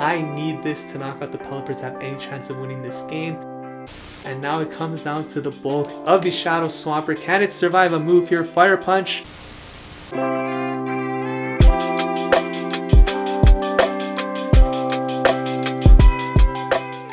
I need this to knock out the Pelipper to have any chance of winning this game. And now it comes down to the bulk of the Shadow Swampert. Can it survive a move here? Fire Punch.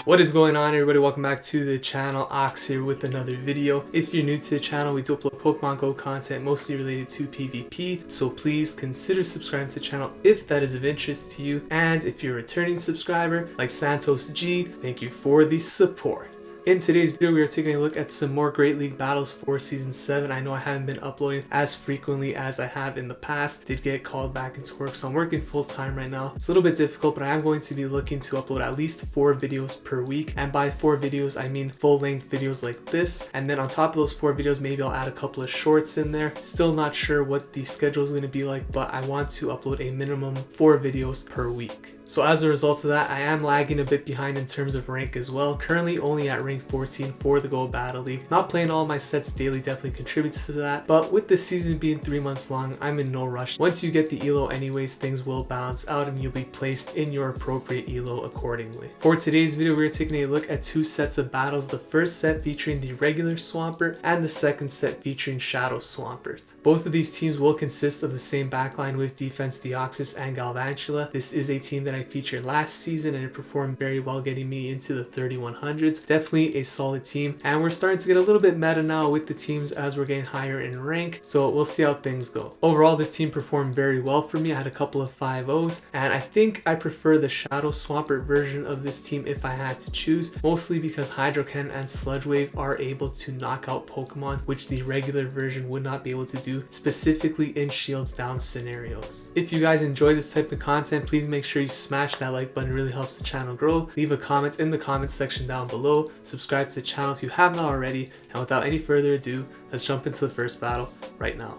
What is going on, everybody? Welcome back to the channel. Ox here with another video. If you're new to the channel, we do upload Pokemon Go content mostly related to PvP, so please consider subscribing to the channel if that is of interest to you. And if you're a returning subscriber like Santos G, thank you for the support. In today's video, we are taking a look at some more Great League battles for Season 7. I know I haven't been uploading as frequently as I have in the past. Did get called back into work, so I'm working full time right now. It's a little bit difficult, but I am going to be looking to upload at least 4 videos per week. And by 4 videos, I mean full-length videos like this. And then on top of those 4 videos, maybe I'll add a couple of shorts in there. Still not sure what the schedule is going to be like, but I want to upload a minimum 4 videos per week. So as a result of that, I am lagging a bit behind in terms of rank as well. Currently only at rank 14 for the Go Battle League. Not playing all my sets daily definitely contributes to that. But with the season being 3 months long, I'm in no rush. Once you get the ELO anyways, things will balance out and you'll be placed in your appropriate ELO accordingly. For today's video, we're taking a look at 2 sets of battles. The first set featuring the regular Swampert and the second set featuring Shadow Swampert. Both of these teams will consist of the same backline with Defense Deoxys and Galvantula. This is a team that I featured last season and it performed very well, getting me into the 3100s. Definitely a solid team, and we're starting to get a little bit meta now with the teams as we're getting higher in rank, so we'll see how things go. Overall, this team performed very well for me. I had a couple of 5-0s, and I think I prefer the Shadow Swampert version of this team if I had to choose, mostly because Hydro Cannon and Sludge Wave are able to knock out Pokemon, which the regular version would not be able to do, specifically in shields down scenarios. If you guys enjoy this type of content, please make sure you smash that like button. It really helps the channel grow. Leave a comment in the comments section down below. Subscribe to the channel if you have not already. And without any further ado, let's jump into the first battle right now.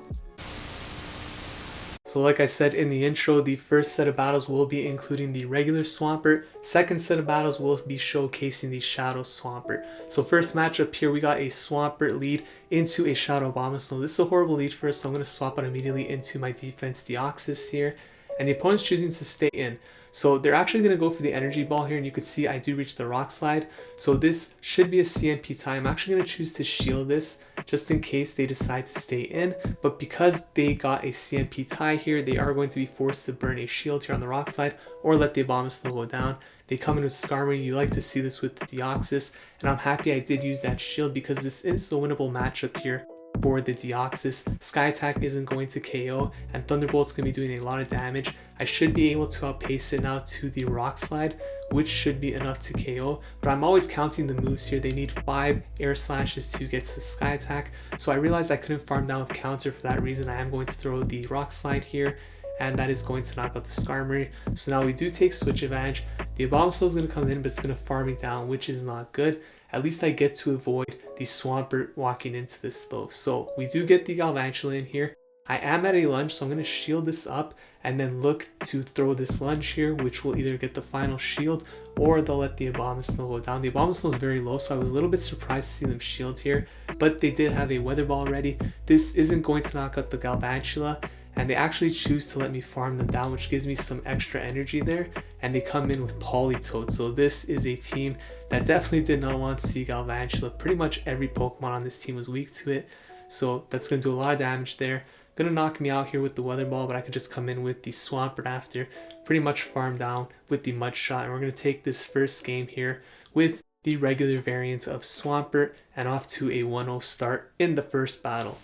So like I said in the intro, the first set of battles will be including the regular Swampert. Second set of battles will be showcasing the Shadow Swampert. So first matchup here, we got a Swampert lead into a Shadow Abomasnow. This is a horrible lead for us, so I'm going to swap out immediately into my Defense Deoxys here. And the opponent's choosing to stay in. So they're actually going to go for the energy ball here, and you can see I do reach the rock slide. So this should be a CMP tie. I'm actually going to choose to shield this just in case they decide to stay in. But because they got a CMP tie here, they are going to be forced to burn a shield here on the rock slide or let the Abomasnow go down. They come in with Skarmory. You like to see this with the Deoxys, and I'm happy I did use that shield because this is a winnable matchup here. For the Deoxys, Sky Attack isn't going to KO, and Thunderbolt's going to be doing a lot of damage. I should be able to outpace it now to the Rock Slide, which should be enough to KO, but I'm always counting the moves here. They need 5 air slashes to get to the Sky Attack, so I realized I couldn't farm down with counter. For that reason, I am going to throw the Rock Slide here, and that is going to knock out the Skarmory. So now we do take switch advantage. The Abomasnow is going to come in, but it's going to farm me down, which is not good. At least I get to avoid the Swampert walking into this though. So we do get the Galvantula in here. I am at a lunge, so I'm going to shield this up and then look to throw this lunge here, which will either get the final shield or they'll let the Abomasnow go down. The Abomasnow is very low, so I was a little bit surprised to see them shield here, but they did have a Weather Ball ready. This isn't going to knock out the Galvantula, and they actually choose to let me farm them down, which gives me some extra energy there, and they come in with Politoed. So this is a team that definitely did not want to see Galvantula. Pretty much every Pokemon on this team was weak to it, so that's going to do a lot of damage there. Gonna knock me out here with the Weather Ball, but I could just come in with the Swampert after, pretty much farm down with the Mud Shot, and we're going to take this first game here with the regular variant of Swampert and off to a 1-0 start in the first battle.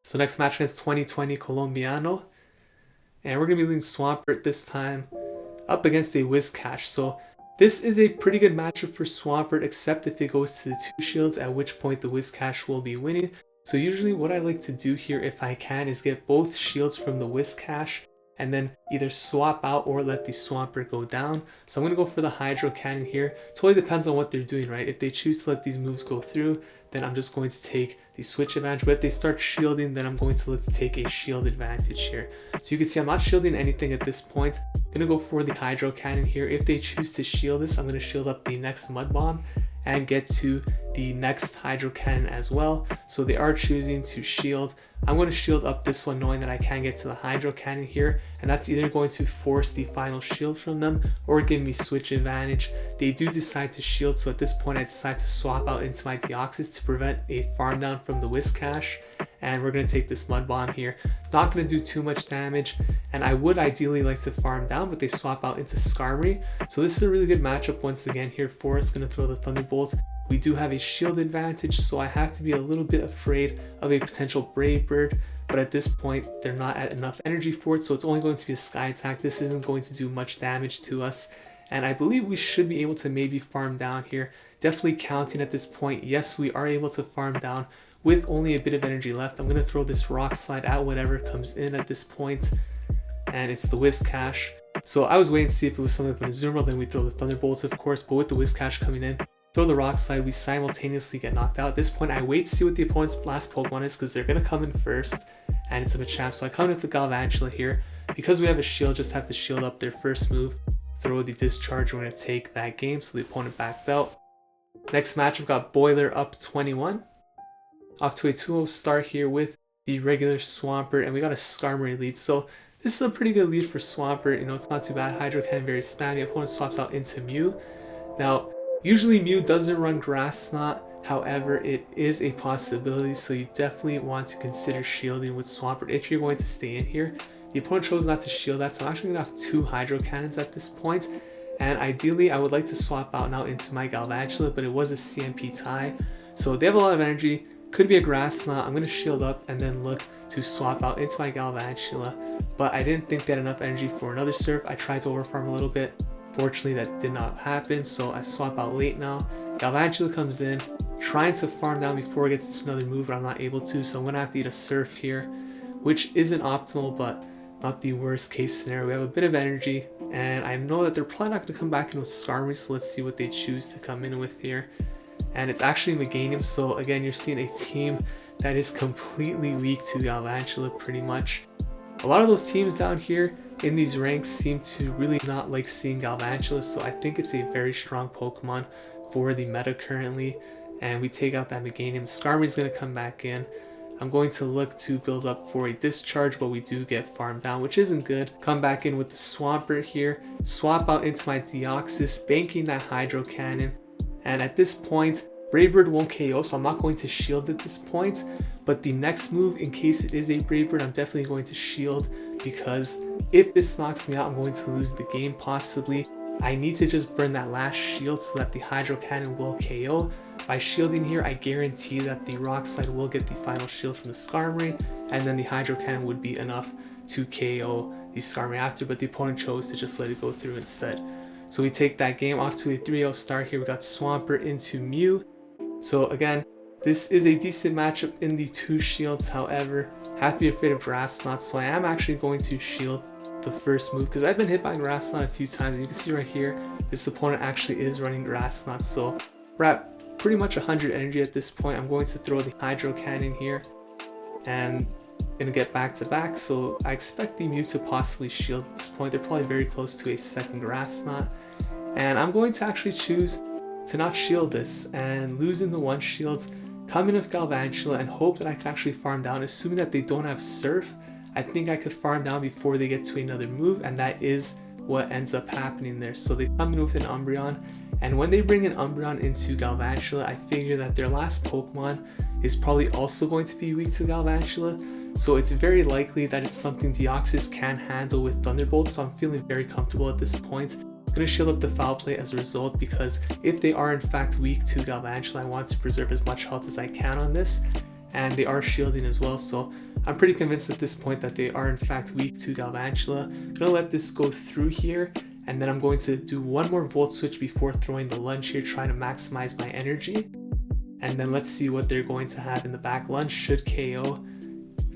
So next match against 2020 Colombiano, and we're going to be leading Swampert this time up against a Whiscash. So this is a pretty good matchup for Swampert, except if it goes to the 2 shields, at which point the Whiscash will be winning. So usually what I like to do here if I can is get both shields from the Whiscash and then either swap out or let the Swampert go down. So I'm going to go for the Hydro Cannon here. Totally depends on what they're doing, right? If they choose to let these moves go through, then I'm just going to take the switch advantage. But if they start shielding, then I'm going to look to take a shield advantage here. So you can see I'm not shielding anything at this point. I'm going to go for the Hydro Cannon here. If they choose to shield this, I'm going to shield up the next Mud Bomb. and get to the next Hydro Cannon as well. So they are choosing to shield. I'm going to shield up this one knowing that I can get to the Hydro Cannon here, and that's either going to force the final shield from them or give me switch advantage. They do decide to shield, so at this point I decide to swap out into my Deoxys to prevent a farm down from the Whiscash, and we're going to take this Mud Bomb here. Not going to do too much damage, and I would ideally like to farm down, but they swap out into Skarmory. So this is a really good matchup once again here for us. Going to throw the Thunderbolt. We do have a shield advantage, so I have to be a little bit afraid of a potential Brave Bird, but at this point they're not at enough energy for it, so it's only going to be a Sky Attack. This isn't going to do much damage to us, and I believe we should be able to maybe farm down here. Definitely counting at this point. Yes, we are able to farm down with only a bit of energy left. I'm going to throw this Rock Slide at whatever comes in at this point, and it's the Whiscash. So I was waiting to see if it was something like an Azumarill, then we throw the Thunderbolts of course, but with the Whiscash coming in, throw the Rock Slide, we simultaneously get knocked out. At this point, I wait to see what the opponent's last Pokemon is because they're going to come in first, and it's a Machamp. So I come in with the Galvantula here. Because we have a shield, just have to shield up their first move, throw the Discharge. We're going to take that game, so the opponent backed out. Next match, we've got Boiler up 21. Off to a 2-0 start here with the regular Swampert, and we got a Skarmory lead. So this is a pretty good lead for Swampert. You know, it's not too bad. Hydro Cannon very spammy. Opponent swaps out into Mew. Now, usually Mew doesn't run Grass Knot, however it is a possibility, so you definitely want to consider shielding with Swampert if you're going to stay in here. The opponent chose not to shield that, so I'm actually going to have 2 Hydro Cannons at this point, and ideally I would like to swap out now into my Galvantula, but it was a CMP tie, so they have a lot of energy. Could be a Grass Knot. I'm going to shield up and then look to swap out into my Galvantula, but I didn't think they had enough energy for another Surf. I tried to overfarm a little bit. Fortunately, that did not happen, so I swap out late now. Galvantula comes in, trying to farm down before it gets to another move, but I'm not able to, so I'm going to have to eat a Surf here, which isn't optimal, but not the worst case scenario. We have a bit of energy, and I know that they're probably not going to come back in with Skarmory, so let's see what they choose to come in with here. And it's actually Meganium, so again, you're seeing a team that is completely weak to Galvantula pretty much. A lot of those teams down here in these ranks seem to really not like seeing Galvantula, so I think it's a very strong Pokemon for the meta currently. And we take out that Meganium. Skarmory's going to come back in. I'm going to look to build up for a Discharge, but we do get farmed down, which isn't good. Come back in with the Swampert here. Swap out into my Deoxys, banking that Hydro Cannon. And at this point, Brave Bird won't KO, so I'm not going to shield at this point. But the next move, in case it is a Brave Bird, I'm definitely going to shield, because if this knocks me out, I'm going to lose the game possibly. I need to just burn that last shield so that the Hydro Cannon will KO. By shielding here, I guarantee that the Rock Slide will get the final shield from the Skarmory, and then the Hydro Cannon would be enough to KO the Skarmory after, but the opponent chose to just let it go through instead. So we take that game off to a 3-0 start here. We got Swampert into Mew. So again, this is a decent matchup in the 2 shields, however, have to be afraid of Grass Knot, so I am actually going to shield the first move because I've been hit by Grass Knot a few times. You can see right here, this opponent actually is running Grass Knot, so we're at pretty much 100 energy at this point. I'm going to throw the Hydro Cannon here and gonna get back to back, so I expect the Mew to possibly shield at this point. They're probably very close to a second Grass Knot, and I'm going to actually choose to not shield this and losing the 1 shields, come in with Galvantula and hope that I can actually farm down. Assuming that they don't have Surf, I think I could farm down before they get to another move, and that is what ends up happening there. So they come in with an Umbreon, and when they bring an Umbreon into Galvantula, I figure that their last Pokemon is probably also going to be weak to Galvantula, so it's very likely that it's something Deoxys can handle with Thunderbolt, so I'm feeling very comfortable at this point. I'm going to shield up the Foul Play as a result, because if they are in fact weak to Galvantula, I want to preserve as much health as I can on this, and they are shielding as well, so I'm pretty convinced at this point that they are in fact weak to Galvantula. I'm going to let this go through here, and then I'm going to do 1 more Volt Switch before throwing the Lunge here, trying to maximize my energy. And then let's see what they're going to have in the back. Lunge should KO.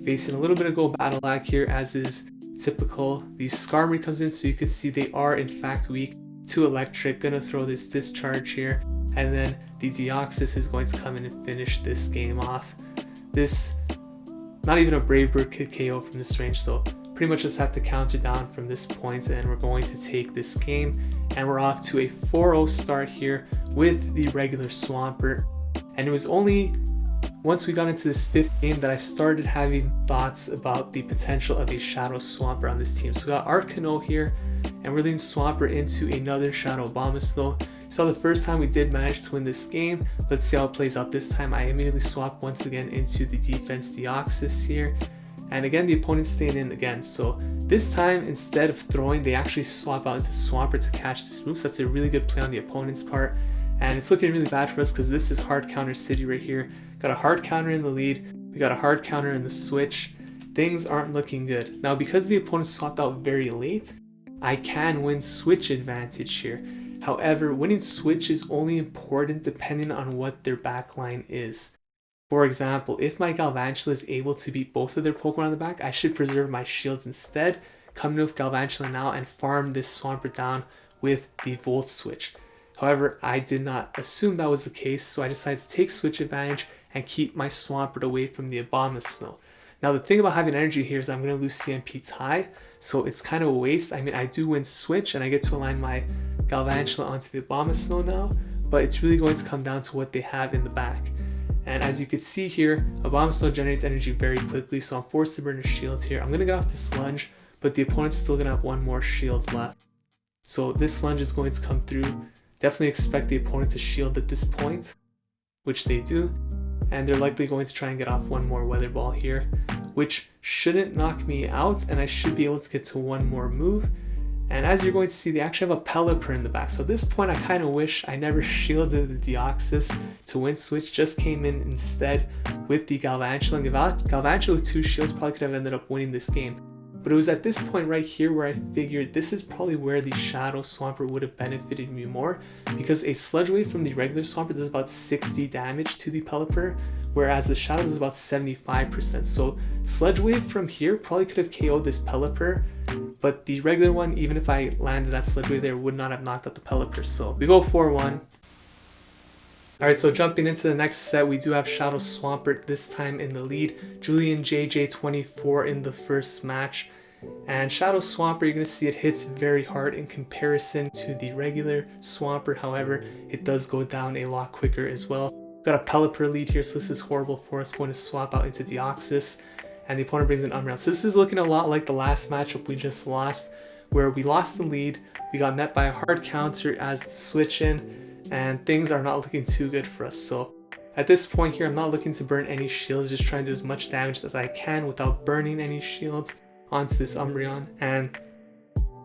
Facing a little bit of Go Battle Lag here, as is typical. The Skarmory comes in, so you can see they are in fact weak to Electric. Gonna throw this Discharge here, and then the Deoxys is going to come in and finish this game off. This, not even a Brave Bird could KO from this range, so pretty much just have to counter down from this point, and we're going to take this game. and we're off to a 4-0 start here with the regular Swampert. And it was only once we got into this 5th game that I started having thoughts about the potential of a Shadow Swampert on this team. So we got Arcano here, and we're leading Swampert into another Shadow Abomasnow. So the first time we did manage to win this game. Let's see how it plays out this time. I immediately swap once again into the Defense Deoxys here. And again, the opponent's staying in again. So this time, instead of throwing, they actually swap out into Swampert to catch this move. So that's a really good play on the opponent's part. And it's looking really bad for us because this is hard counter city right here. Got a hard counter in the lead. We got a hard counter in the switch. Things aren't looking good. Now, because the opponent swapped out very late, I can win switch advantage here. However, winning switch is only important depending on what their backline is. For example, if my Galvantula is able to beat both of their Pokemon on the back, I should preserve my shields instead, come in with Galvantula now and farm this Swampert down with the Volt Switch. However, I did not assume that was the case, so I decided to take switch advantage and keep my Swampert away from the Abomasnow. Now the thing about having energy here is I'm going to lose CMP tie, so it's kind of a waste. I mean, I do win switch and I get to align my Galvantula onto the Abomasnow now, but it's really going to come down to what they have in the back. And as you can see here, Abomasnow generates energy very quickly, so I'm forced to burn a shield here. I'm going to get off the Sludge, but the opponent's still going to have one more shield left. So this Sludge is going to come through. Definitely expect the opponent to shield at this point, which they do. And they're likely going to try and get off one more Weather Ball here, which shouldn't knock me out, and I should be able to get to one more move. And as you're going to see, they actually have a Pelipper in the back. So at this point, I kind of wish I never shielded the Deoxys to win switch, just came in instead with the Galvantula. And Galvantula with 2 shields probably could have ended up winning this game. But it was at this point right here where I figured this is probably where the Shadow Swampert would have benefited me more, because a Sludge Wave from the regular Swampert does about 60 damage to the Pelipper, whereas the Shadow does about 75%. So Sludge Wave from here probably could have KO'd this Pelipper, but the regular one, even if I landed that Sludge Wave there, would not have knocked out the Pelipper. So we go 4-1. Alright, so jumping into the next set, we do have Shadow Swampert this time in the lead. Julian JJ24 in the first match. And Shadow Swampert, you're going to see it hits very hard in comparison to the regular Swampert. However, it does go down a lot quicker as well. Got a Pelipper lead here, so this is horrible for us. Going to swap out into Deoxys, and the opponent brings in Umbreon. So this is looking a lot like the last matchup we just lost, where we lost the lead. We got met by a hard counter as the switch in, and things are not looking too good for us. So at this point here, I'm not looking to burn any shields, just trying to do as much damage as I can without burning any shields onto this Umbreon. And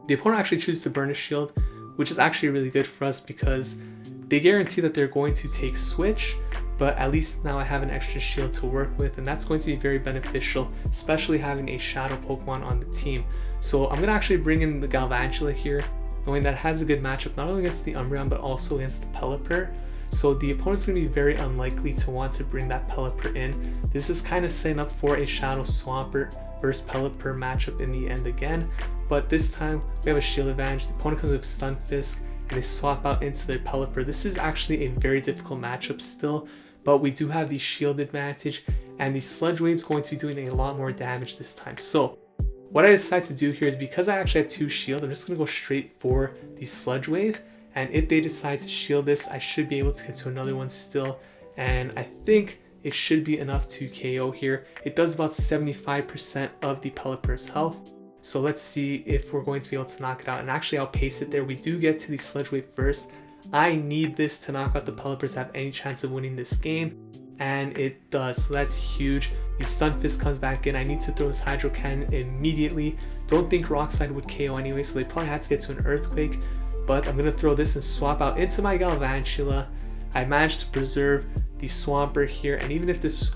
the opponent actually chooses to burn a shield, which is actually really good for us because they guarantee that they're going to take switch, but at least now I have an extra shield to work with, and that's going to be very beneficial, especially having a Shadow Pokemon on the team. So I'm going to actually bring in the Galvantula here, knowing that it has a good matchup not only against the Umbreon but also against the Pelipper. So the opponent's going to be very unlikely to want to bring that Pelipper in. This is kind of setting up for a Shadow Swampert versus Pelipper matchup in the end again, but this time we have a shield advantage. The opponent comes with Stunfisk and they swap out into their Pelipper. This is actually a very difficult matchup still, but we do have the shield advantage, and the Sludge Wave is going to be doing a lot more damage this time. So what I decided to do here is, because I actually have 2 shields, I'm just going to go straight for the Sludge Wave, and if they decide to shield this, I should be able to get to another one still, and I think it should be enough to KO here. It does about 75% of the Pelipper's health. So let's see if we're going to be able to knock it out and actually outpace it there. We do get to the Sludge Wave first. I need this to knock out the Pelipper to have any chance of winning this game, and it does, so that's huge. The Stunfisk comes back in. I need to throw this Hydro Cannon immediately. Don't think Rock Slide would KO anyway, so they probably had to get to an Earthquake, but I'm going to throw this and swap out into my Galvantula. I managed to preserve the Swampert here, and even if this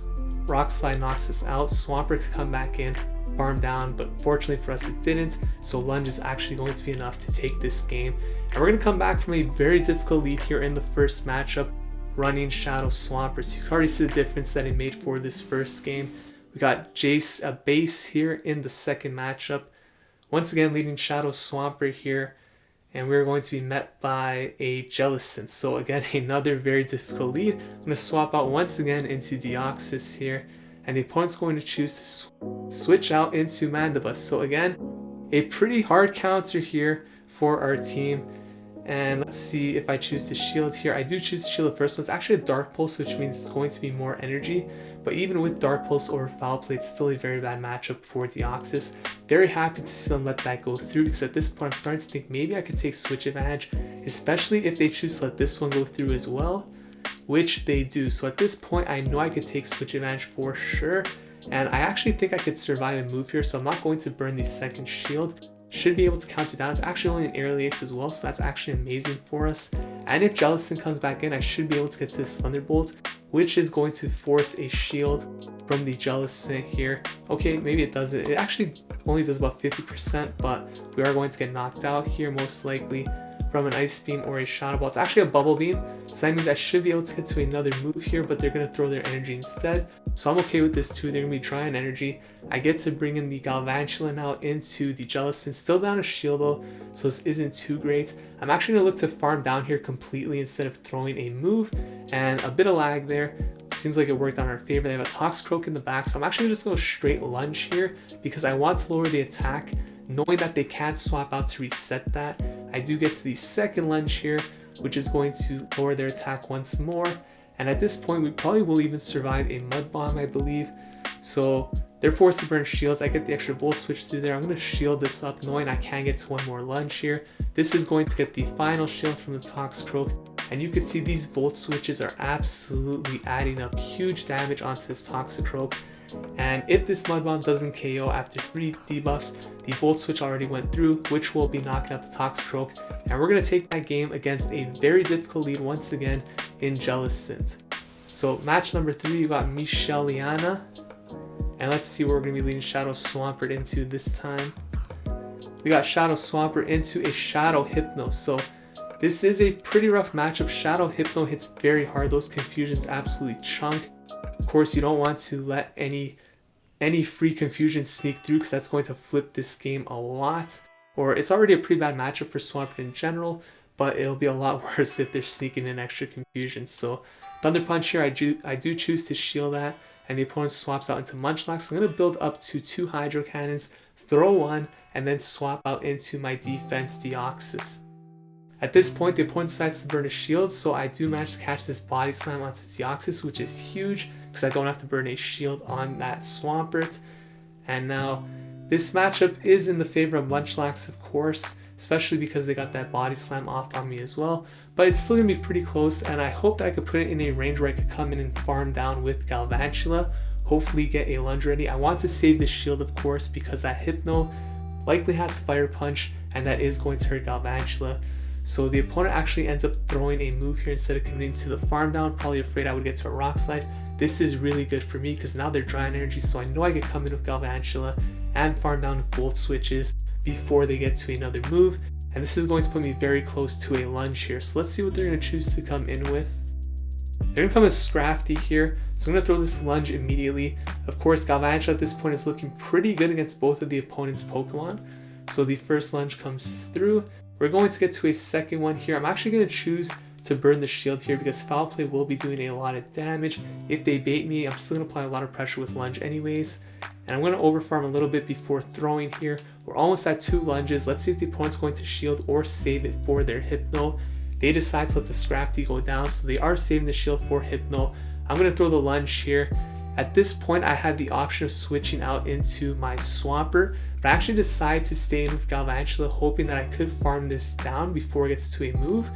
Rock Slide knocks us out, Swampert could come back in, farm down, but fortunately for us it didn't, so Lunge is actually going to be enough to take this game. And we're going to come back from a very difficult lead here in the first matchup, running Shadow Swampert. So you can already see the difference that it made for this first game. We got Jaseabase here in the second matchup, once again leading Shadow Swampert here, and we're going to be met by a Jellicent. So again, another very difficult lead. I'm going to swap out once again into Deoxys here, and the opponent's going to choose to switch out into Mandibuzz. So again, a pretty hard counter here for our team, And let's see if I choose to shield here. I do choose to shield the first one. It's actually a Dark Pulse, which means it's going to be more energy. But even with Dark Pulse or Foul Play, it's still a very bad matchup for Deoxys. Very happy to see them let that go through, because at this point I'm starting to think maybe I could take Switch Advantage, especially if they choose to let this one go through as well, which they do. So at this point I know I could take Switch Advantage for sure. And I actually think I could survive a move here, so I'm not going to burn the second shield. Should be able to counter down. It's actually only an aerial ace as well, so that's actually amazing for us. And if Jellicent comes back in, I should be able to get to this Thunderbolt, which is going to force a shield from the Jellicent here. Okay, maybe it doesn't. It actually only does about 50%, but we are going to get knocked out here most likely from an Ice Beam or a Shadow Ball. It's actually a Bubble Beam, so that means I should be able to get to another move here, but they're going to throw their energy instead. So I'm okay with this too. They're going to be drawing energy. I get to bring in the Galvantula now into the Jellicent. Still down a shield though, so this isn't too great. I'm actually going to look to farm down here completely instead of throwing a move, and a bit of lag there. Seems like it worked on our favor. They have a Toxicroak in the back, so I'm actually just going to go straight lunge here because I want to lower the attack, knowing that they can't swap out to reset that. I do get to the second lunge here, which is going to lower their attack once more. And at this point, we probably will even survive a Mud Bomb, I believe. So they're forced to burn shields. I get the extra Volt Switch through there. I'm going to shield this up, knowing I can get to one more lunge here. This is going to get the final shield from the Toxicroak. And you can see these Volt Switches are absolutely adding up huge damage onto this Toxicroak. And if this Mud Bomb doesn't KO after 3 debuffs, the Volt Switch already went through, which will be knocking out the Toxicroak. And we're going to take that game against a very difficult lead once again in Jellicent. So match number 3, you got Micheleianna. And let's see where we're going to be leading Shadow Swampert into this time. We got Shadow Swampert into a Shadow Hypno. So this is a pretty rough matchup. Shadow Hypno hits very hard. Those confusions absolutely chunk. Of course, you don't want to let any free confusion sneak through, because that's going to flip this game a lot. Or it's already a pretty bad matchup for Swampert in general, but it'll be a lot worse if they're sneaking in extra confusion. So Thunder Punch here, I do choose to shield that, and the opponent swaps out into Munchlax. So I'm going to build up to 2 Hydro Cannons, throw one, and then swap out into my Defense Deoxys. At this point, the opponent decides to burn a shield, so I do manage to catch this Body Slam onto Deoxys, which is huge, because I don't have to burn a shield on that Swampert. And now, this matchup is in the favor of Munchlax, of course, especially because they got that Body Slam off on me as well. But it's still going to be pretty close, and I hope that I could put it in a range where I could come in and farm down with Galvantula, hopefully get a lunge ready. I want to save the shield, of course, because that Hypno likely has Fire Punch, and that is going to hurt Galvantula. So the opponent actually ends up throwing a move here instead of committing to the farm down, probably afraid I would get to a Rock Slide. This is really good for me because now they're drawing energy, so I know I can come in with Galvantula and farm down with Volt Switches before they get to another move. And this is going to put me very close to a lunge here. So let's see what they're going to choose to come in with. They're going to come with Scrafty here, so I'm going to throw this lunge immediately. Of course, Galvantula at this point is looking pretty good against both of the opponent's Pokemon. So the first lunge comes through. We're going to get to a second one here. I'm actually going to choose to burn the shield here because Foul Play will be doing a lot of damage. If they bait me, I'm still going to apply a lot of pressure with lunge anyways. And I'm going to overfarm a little bit before throwing here. We're almost at 2 lunges. Let's see if the opponent's going to shield or save it for their Hypno. They decide to let the Scrafty go down, so they are saving the shield for Hypno. I'm going to throw the lunge here. At this point, I had the option of switching out into my Swampert, but I actually decided to stay in with Galvantula, hoping that I could farm this down before it gets to a move,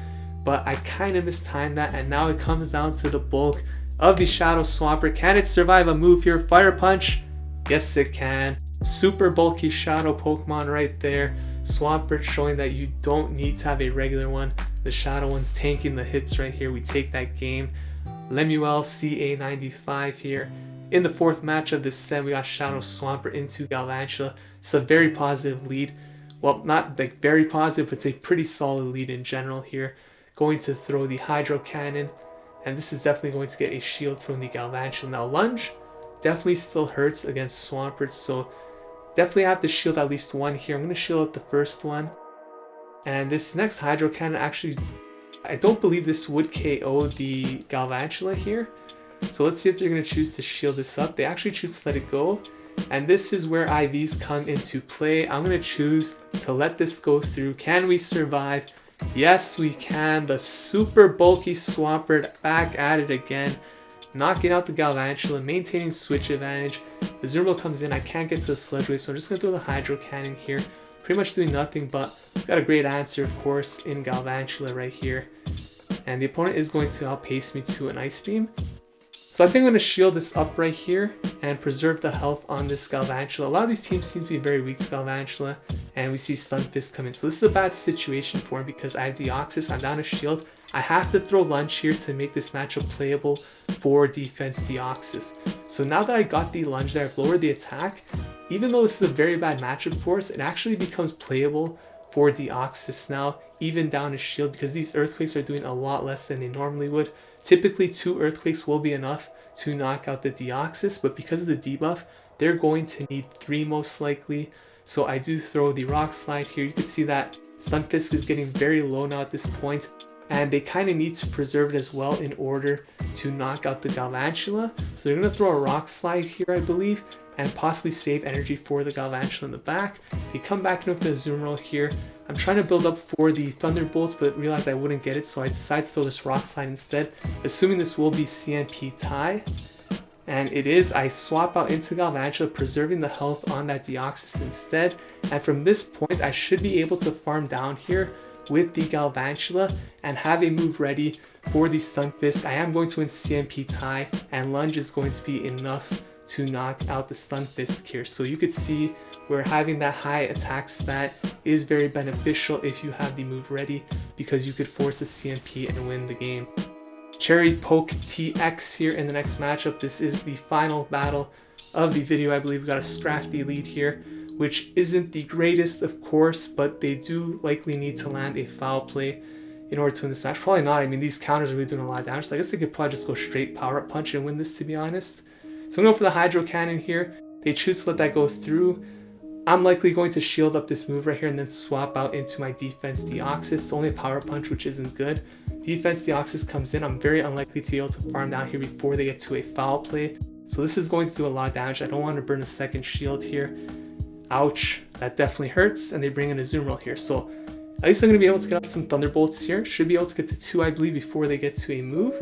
but I kind of mistimed that, and now it comes down to the bulk of the Shadow Swampert. Can it survive a move here? Fire Punch? Yes, it can. Super bulky Shadow Pokemon right there. Swampert showing that you don't need to have a regular one. The Shadow one's tanking the hits right here. We take that game. Lemuel CA95 here. In the 4th match of this set, we got Shadow Swampert into Galvantula. It's a very positive lead. Well, not like very positive, but it's a pretty solid lead in general here. Going to throw the Hydro Cannon, and this is definitely going to get a shield from the Galvantula. Now, lunge definitely still hurts against Swampert, so definitely have to shield at least one here. I'm going to shield up the first one. And this next Hydro Cannon actually, I don't believe this would KO the Galvantula here. So let's see if they're going to choose to shield this up. They actually choose to let it go. And this is where IVs come into play. I'm going to choose to let this go through. Can we survive? Yes, we can. The super bulky Swampert back at it again. Knocking out the Galvantula, maintaining switch advantage. The Azumarill comes in. I can't get to the Sludge Wave, so I'm just going to throw the Hydro Cannon here. Pretty much doing nothing, but got a great answer, of course, in Galvantula right here. And the opponent is going to outpace me to an Ice Beam. So I think I'm going to shield this up right here and preserve the health on this Galvantula. A lot of these teams seem to be very weak to Galvantula, and we see Stunfisk come in. So this is a bad situation for him because I have Deoxys, I'm down a shield. I have to throw Lunge here to make this matchup playable for Defense Deoxys. So now that I got the Lunge there, I've lowered the attack. Even though this is a very bad matchup for us, it actually becomes playable for Deoxys now, even down a shield, because these Earthquakes are doing a lot less than they normally would. Typically 2 Earthquakes will be enough to knock out the Deoxys, but because of the debuff, they're going to need 3 most likely. So I do throw the Rock Slide here. You can see that Stunfisk is getting very low now at this point, and they kind of need to preserve it as well in order to knock out the Galvantula. So they're going to throw a Rock Slide here, I believe, and possibly save energy for the Galvantula in the back. They come back in with the Azumarill here. I'm trying to build up for the Thunderbolts, but realized I wouldn't get it, so I decided to throw this Rock Slide instead, assuming this will be CMP tie. And it is. I swap out into Galvantula, preserving the health on that Deoxys instead. And from this point, I should be able to farm down here with the Galvantula and have a move ready for the Stunfisk. I am going to win CMP tie, and Lunge is going to be enough to knock out the Stunfisk here. So you could see where having that high attack stat is very beneficial if you have the move ready, because you could force a CMP and win the game. Cherry Poke TX here in the next matchup. This is the final battle of the video. I believe we got a Scrafty lead here, which isn't the greatest, of course, but they do likely need to land a foul play in order to win this match. Probably not. I mean, these counters are really doing a lot of damage, so I guess they could probably just go straight Power Up Punch and win this, to be honest. So I'm going to go for the Hydro Cannon here. They choose to let that go through. I'm likely going to shield up this move right here and then swap out into my Defense Deoxys. It's only a Power Punch, which isn't good. Defense Deoxys comes in. I'm very unlikely to be able to farm down here before they get to a foul play. So this is going to do a lot of damage. I don't want to burn a second shield here. Ouch. That definitely hurts. And they bring in a Azumarill here. So at least I'm going to be able to get up some Thunderbolts here. Should be able to get to 2, I believe, before they get to a move.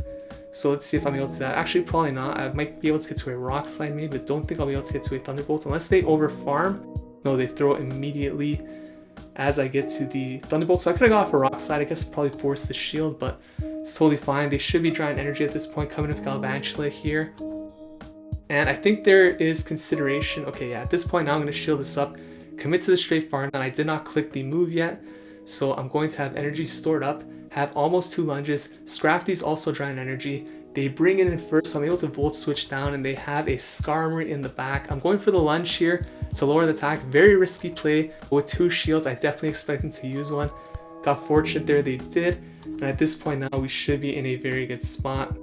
So let's see if I'm able to do that. Actually, probably not. I might be able to get to a Rock Slide maybe, but don't think I'll be able to get to a Thunderbolt unless they over farm. No, they throw it immediately as I get to the Thunderbolt. So I could have gone for Rock Slide. I guess probably force the shield, but it's totally fine. They should be drawing energy at this point, coming with Galvantula here. And I think there is consideration. Okay, yeah, at this point now I'm going to shield this up, commit to the straight farm, and I did not click the move yet. So I'm going to have energy stored up, have almost 2 lunges. Scrafty's also drawing energy. They bring it in first, so I'm able to Volt Switch down, and they have a Skarmory in the back. I'm going for the Lunge here to lower the attack. Very risky play, but with 2 shields, I definitely expect them to use one. Got fortunate there, they did. And at this point now, we should be in a very good spot.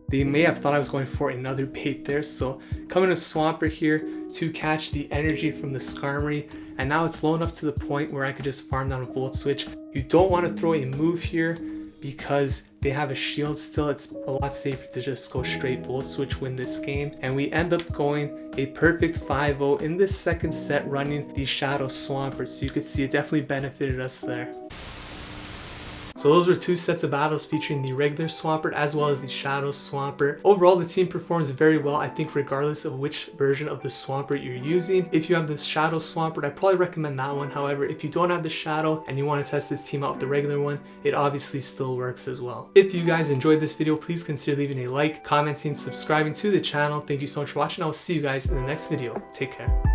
They may have thought I was going for another bait there, so coming to Swampert here to catch the energy from the Skarmory, and now it's low enough to the point where I could just farm down a Volt Switch. You don't want to throw a move here because they have a shield still. It's a lot safer to just go straight Volt Switch, win this game, and we end up going a perfect 5-0 in this second set running the Shadow Swampert. So you could see it definitely benefited us there. So those were 2 sets of battles featuring the regular Swampert as well as the Shadow Swampert. Overall, the team performs very well, I think, regardless of which version of the Swampert you're using. If you have the Shadow Swampert, I probably recommend that one. However, if you don't have the Shadow and you want to test this team out with the regular one, it obviously still works as well. If you guys enjoyed this video, please consider leaving a like, commenting, subscribing to the channel. Thank you so much for watching. I will see you guys in the next video. Take care.